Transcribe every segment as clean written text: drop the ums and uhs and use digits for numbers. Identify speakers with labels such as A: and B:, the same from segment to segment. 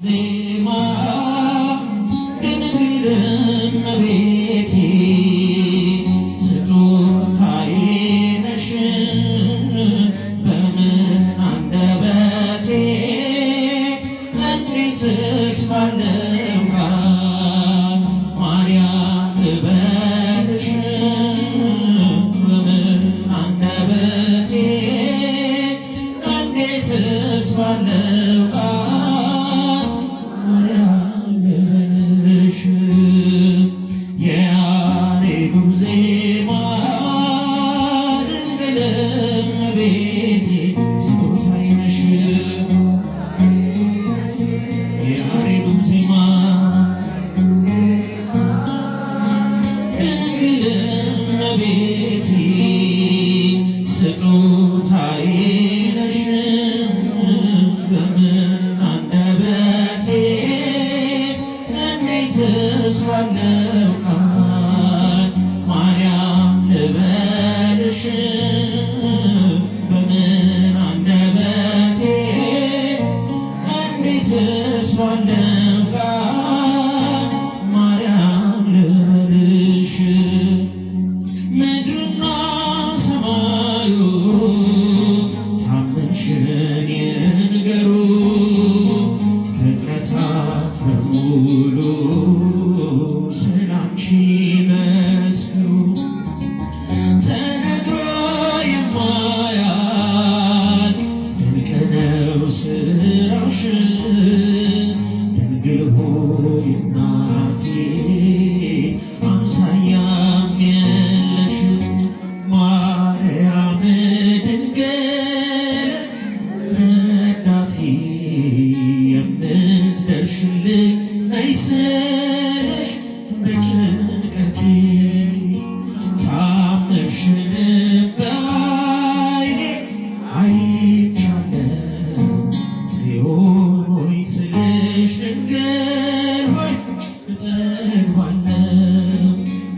A: ዜማ ድንግል እመቤቴ ስጦታዬ ነሽ በምን አንደበቴ እንዴትስ ባለው ቃል ማርያም ልበልሽ በምን አንደበቴ እንዴትስ ባለው ቃል ማርያም ልበልሽ የያሬዱ ዜማ ድንግል እመቤቴ ስጦታዬ ነሽ የያሬዱ ዜማ ድንግል እመቤቴ ስጦታዬ ነሽ በምን አንደበቴ እንዴትስ ባለው ቃል ማርያም ልበልሽ በምን አንደበቴ እንዴትስ ባለው ቃል ማርያም ልበልሽ ምድርና ሰማዩ ታምርሽን ይንገሩ ፍጥረታት በሙሉ ስላንቺ መስክሩ ተነግሮ የማያልቅ ድንቅ ነው ስራሽ ድንግል ሆይ እናቴ አምሳያም የለሽ ማርያም ድንግል ረዳቴ የምትደርሽልኝ ነይ ስልሽ በጭንቀቴ ታምርሽን በዓይኔ አይቻለሁ ጽዮን ሆይ ስልሽ ድንግል ሆይ እጠግባለሁ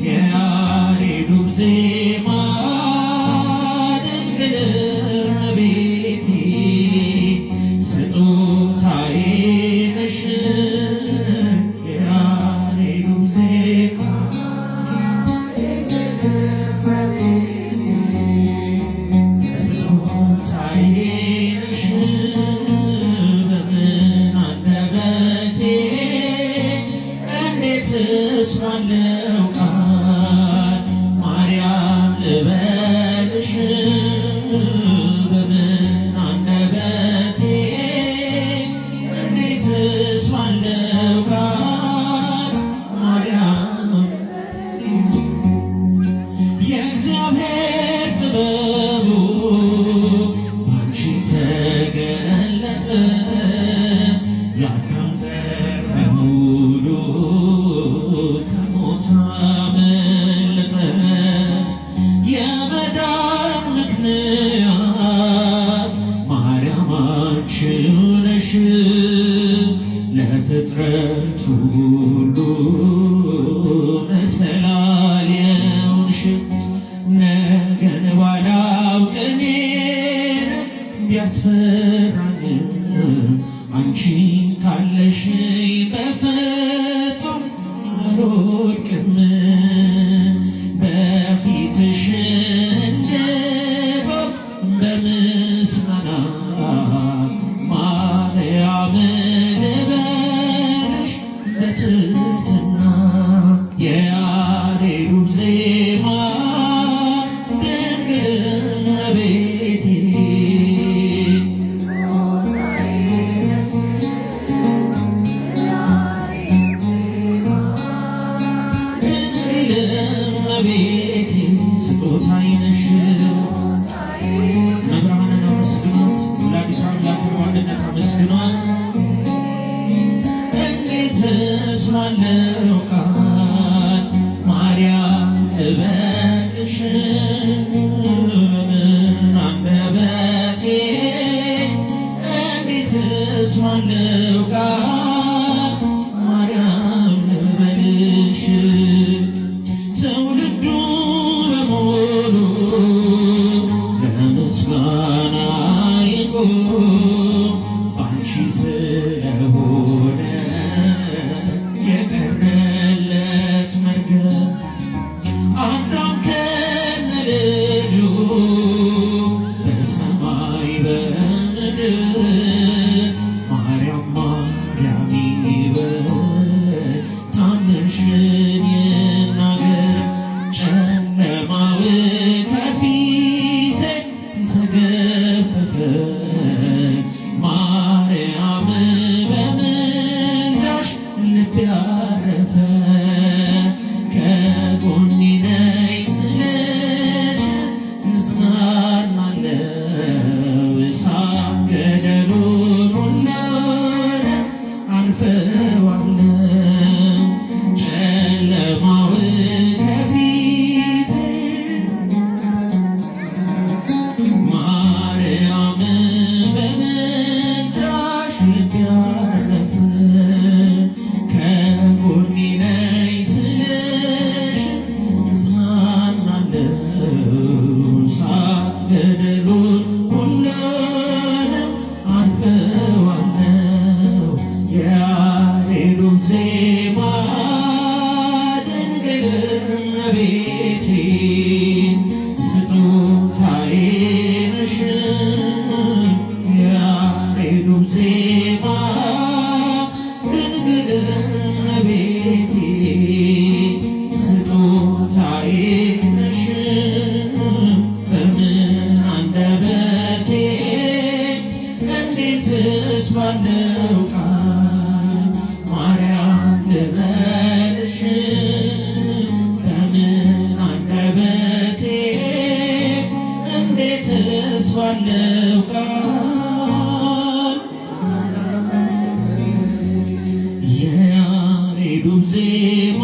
A: የያሬዱ ዜማ ድንግል እመቤቴ ስጦታዬ ነሽ የያሬዱ ዜማ ስጦታዬ ነሽ በምን አንደበቴ እንዴትስ ባለው ቃል ማርያም ልበልሽ በምን አንደበቴ እንዴትስ ባለው ቃል ማርያም የእግዚአብሔር ጥበቡ ባንቺ ተገለጠ የአዳም ዘር በሙሉ ከሞት አመለጠ የመዳን ምክንያት ማርያም አንቺው ነሽ ለፍጥረቱ ሁሉ መሰላል የሆንሽ ነገን ባላውቅ እኔን ቢያስፈራኝም አንቺ ካለሽ በፍጹም አልወድቅም በፊትሽ እንድቆም በምስጋና ማርያም ልበልሽ በትሕትና የያሬዱ ዜማ ድንግል እመቤቴ ድንግል እመቤቴ ስጦታዬ ነሽ መብርሃንን አመስግኗት ወላዲተ አምላክን በአንድነት አመስግኗት እንዴትስ ባለው ቃል ማርያም ልበልሽ በምን አንደበቴ እንዴትስ ባለው ቃል ማርያም ልበልሽ ትውልዱ በሙሉ ለምስጋና ይቁም ባንቺ ስለሆነ የኪሩብ ዜማ